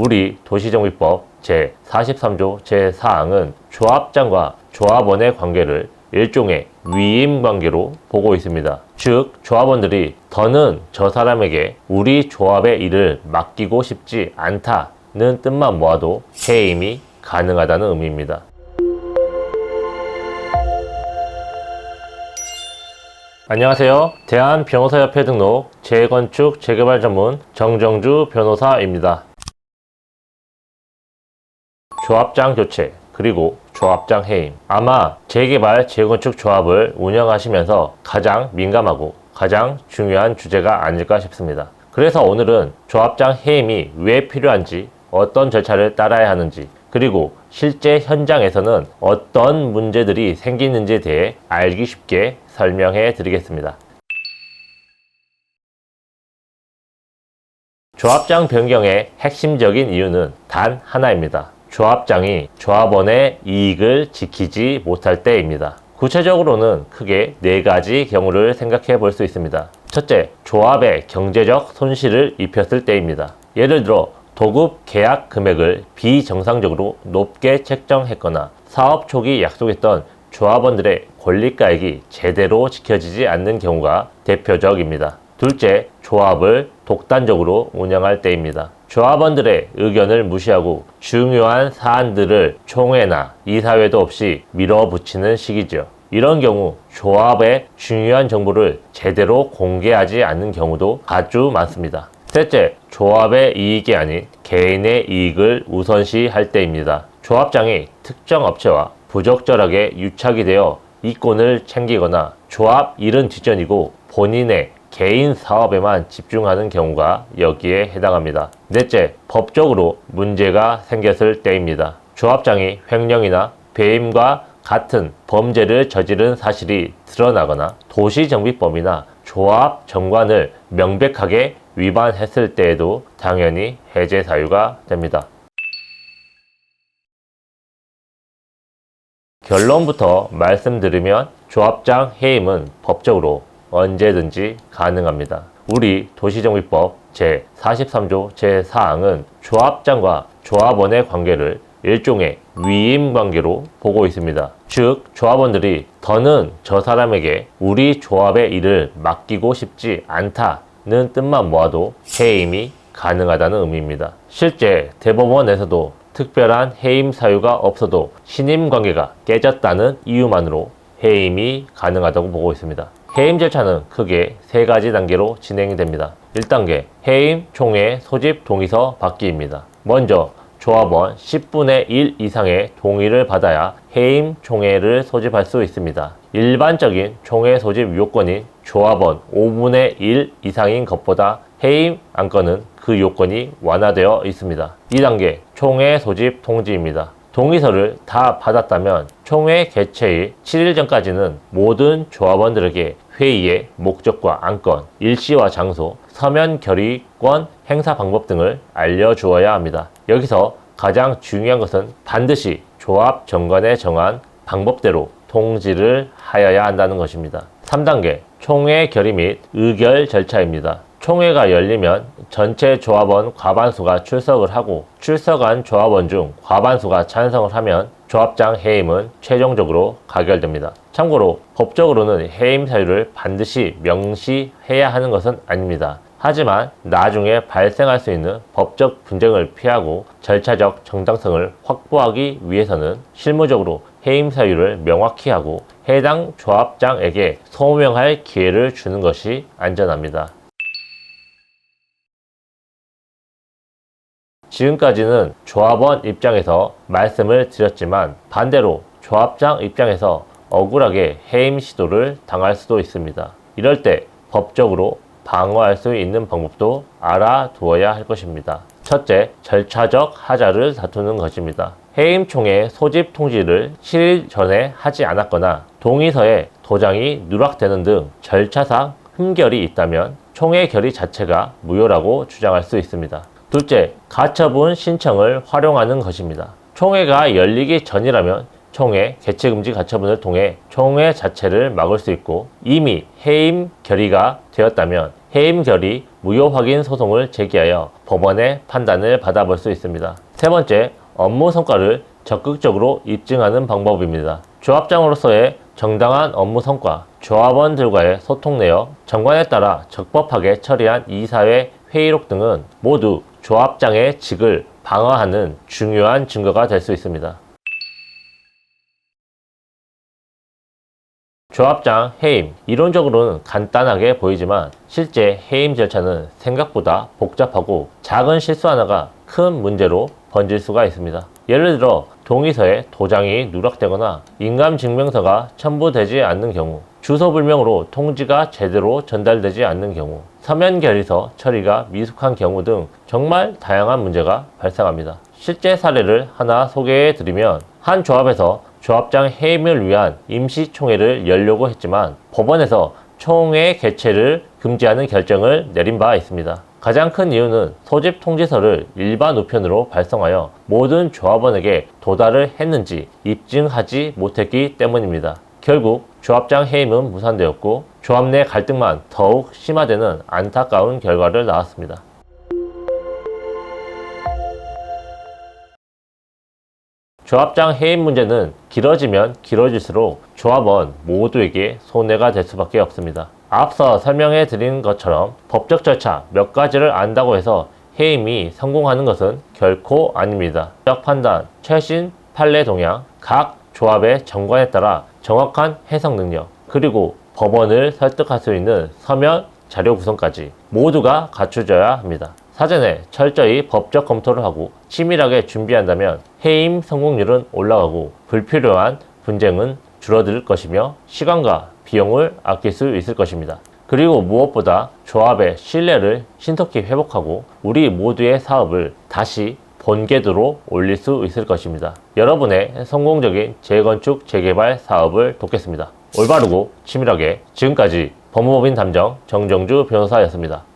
우리 도시정비법 제43조 제4항은 조합장과 조합원의 관계를 일종의 위임관계로 보고 있습니다. 즉 조합원들이 더는 저 사람에게 우리 조합의 일을 맡기고 싶지 않다는 뜻만 모아도 해임이 가능하다는 의미입니다. 안녕하세요. 대한변호사협회 등록 재건축 재개발 전문 정정주 변호사입니다. 조합장 교체 그리고 조합장 해임, 아마 재개발 재건축 조합을 운영하시면서 가장 민감하고 가장 중요한 주제가 아닐까 싶습니다. 그래서 오늘은 조합장 해임이 왜 필요한지, 어떤 절차를 따라야 하는지, 그리고 실제 현장에서는 어떤 문제들이 생기는지에 대해 알기 쉽게 설명해 드리겠습니다. 조합장 변경의 핵심적인 이유는 단 하나입니다. 조합장이 조합원의 이익을 지키지 못할 때입니다. 구체적으로는 크게 4가지 경우를 생각해 볼 수 있습니다. 첫째, 조합에 경제적 손실을 입혔을 때입니다. 예를 들어 도급 계약 금액을 비정상적으로 높게 책정했거나 사업 초기 약속했던 조합원들의 권리가액이 제대로 지켜지지 않는 경우가 대표적입니다. 둘째, 조합을 독단적으로 운영할 때입니다. 조합원들의 의견을 무시하고 중요한 사안들을 총회나 이사회도 없이 밀어붙이는 시기죠. 이런 경우 조합의 중요한 정보를 제대로 공개하지 않는 경우도 아주 많습니다. 셋째, 조합의 이익이 아닌 개인의 이익을 우선시할 때입니다. 조합장이 특정 업체와 부적절하게 유착이 되어 이권을 챙기거나 조합 일은 뒷전이고 본인의 개인 사업에만 집중하는 경우가 여기에 해당합니다. 넷째, 법적으로 문제가 생겼을 때입니다. 조합장이 횡령이나 배임과 같은 범죄를 저지른 사실이 드러나거나 도시정비법이나 조합 정관을 명백하게 위반했을 때에도 당연히 해제 사유가 됩니다. 결론부터 말씀드리면 조합장 해임은 법적으로 언제든지 가능합니다. 우리 도시정비법 제43조 제4항은 조합장과 조합원의 관계를 일종의 위임관계로 보고 있습니다. 즉 조합원들이 더는 저 사람에게 우리 조합의 일을 맡기고 싶지 않다는 뜻만 모아도 해임이 가능하다는 의미입니다. 실제 대법원에서도 특별한 해임 사유가 없어도 신임관계가 깨졌다는 이유만으로 해임이 가능하다고 보고 있습니다. 해임 절차는 크게 3가지 단계로 진행이 됩니다. 1단계, 해임 총회 소집 동의서 받기입니다. 먼저 조합원 10분의 1 이상의 동의를 받아야 해임 총회를 소집할 수 있습니다. 일반적인 총회 소집 요건인 조합원 5분의 1 이상인 것보다 해임 안건은 그 요건이 완화되어 있습니다. 2단계, 총회 소집 통지입니다. 동의서를 다 받았다면 총회 개최일 7일 전까지는 모든 조합원들에게 회의의 목적과 안건, 일시와 장소, 서면 결의권 행사 방법 등을 알려주어야 합니다. 여기서 가장 중요한 것은 반드시 조합 정관에 정한 방법대로 통지를 하여야 한다는 것입니다. 3단계, 총회 결의 및 의결 절차입니다. 총회가 열리면 전체 조합원 과반수가 출석을 하고 출석한 조합원 중 과반수가 찬성을 하면 조합장 해임은 최종적으로 가결됩니다. 참고로 법적으로는 해임 사유를 반드시 명시해야 하는 것은 아닙니다. 하지만 나중에 발생할 수 있는 법적 분쟁을 피하고 절차적 정당성을 확보하기 위해서는 실무적으로 해임 사유를 명확히 하고 해당 조합장에게 소명할 기회를 주는 것이 안전합니다. 지금까지는 조합원 입장에서 말씀을 드렸지만 반대로 조합장 입장에서 억울하게 해임 시도를 당할 수도 있습니다. 이럴 때 법적으로 방어할 수 있는 방법도 알아두어야 할 것입니다. 첫째, 절차적 하자를 다투는 것입니다. 해임 총회 소집 통지를 7일 전에 하지 않았거나 동의서에 도장이 누락되는 등 절차상 흠결이 있다면 총회 결의 자체가 무효라고 주장할 수 있습니다. 둘째, 가처분 신청을 활용하는 것입니다. 총회가 열리기 전이라면 총회 개최금지 가처분을 통해 총회 자체를 막을 수 있고 이미 해임 결의가 되었다면 해임 결의 무효 확인 소송을 제기하여 법원의 판단을 받아볼 수 있습니다. 세 번째, 업무 성과를 적극적으로 입증하는 방법입니다. 조합장으로서의 정당한 업무 성과, 조합원들과의 소통 내역, 정관에 따라 적법하게 처리한 이사회 회의록 등은 모두 조합장의 직을 방어하는 중요한 증거가 될 수 있습니다. 조합장 해임, 이론적으로는 간단하게 보이지만 실제 해임 절차는 생각보다 복잡하고 작은 실수 하나가 큰 문제로 번질 수가 있습니다. 예를 들어 동의서에 도장이 누락되거나 인감증명서가 첨부되지 않는 경우, 주소불명으로 통지가 제대로 전달되지 않는 경우, 서면결의서 처리가 미숙한 경우 등 정말 다양한 문제가 발생합니다. 실제 사례를 하나 소개해 드리면, 한 조합에서 조합장 해임을 위한 임시총회를 열려고 했지만 법원에서 총회 개최를 금지하는 결정을 내린 바 있습니다. 가장 큰 이유는 소집 통지서를 일반 우편으로 발송하여 모든 조합원에게 도달을 했는지 입증하지 못했기 때문입니다. 결국 조합장 해임은 무산되었고 조합 내 갈등만 더욱 심화되는 안타까운 결과를 낳았습니다. 조합장 해임 문제는 길어지면 길어질수록 조합원 모두에게 손해가 될 수밖에 없습니다. 앞서 설명해 드린 것처럼 법적 절차 몇 가지를 안다고 해서 해임이 성공하는 것은 결코 아닙니다. 법 판단, 최신 판례 동향, 각 조합의 정관에 따라 정확한 해석 능력, 그리고 법원을 설득할 수 있는 서면 자료 구성까지 모두가 갖춰져야 합니다. 사전에 철저히 법적 검토를 하고 치밀하게 준비한다면 해임 성공률은 올라가고 불필요한 분쟁은 줄어들 것이며 시간과 비용을 아낄 수 있을 것입니다. 그리고 무엇보다 조합의 신뢰를 신속히 회복하고 우리 모두의 사업을 다시 본궤도로 올릴 수 있을 것입니다. 여러분의 성공적인 재건축 재개발 사업을 돕겠습니다. 올바르고 치밀하게. 지금까지 법무법인 담정 정정주 변호사였습니다.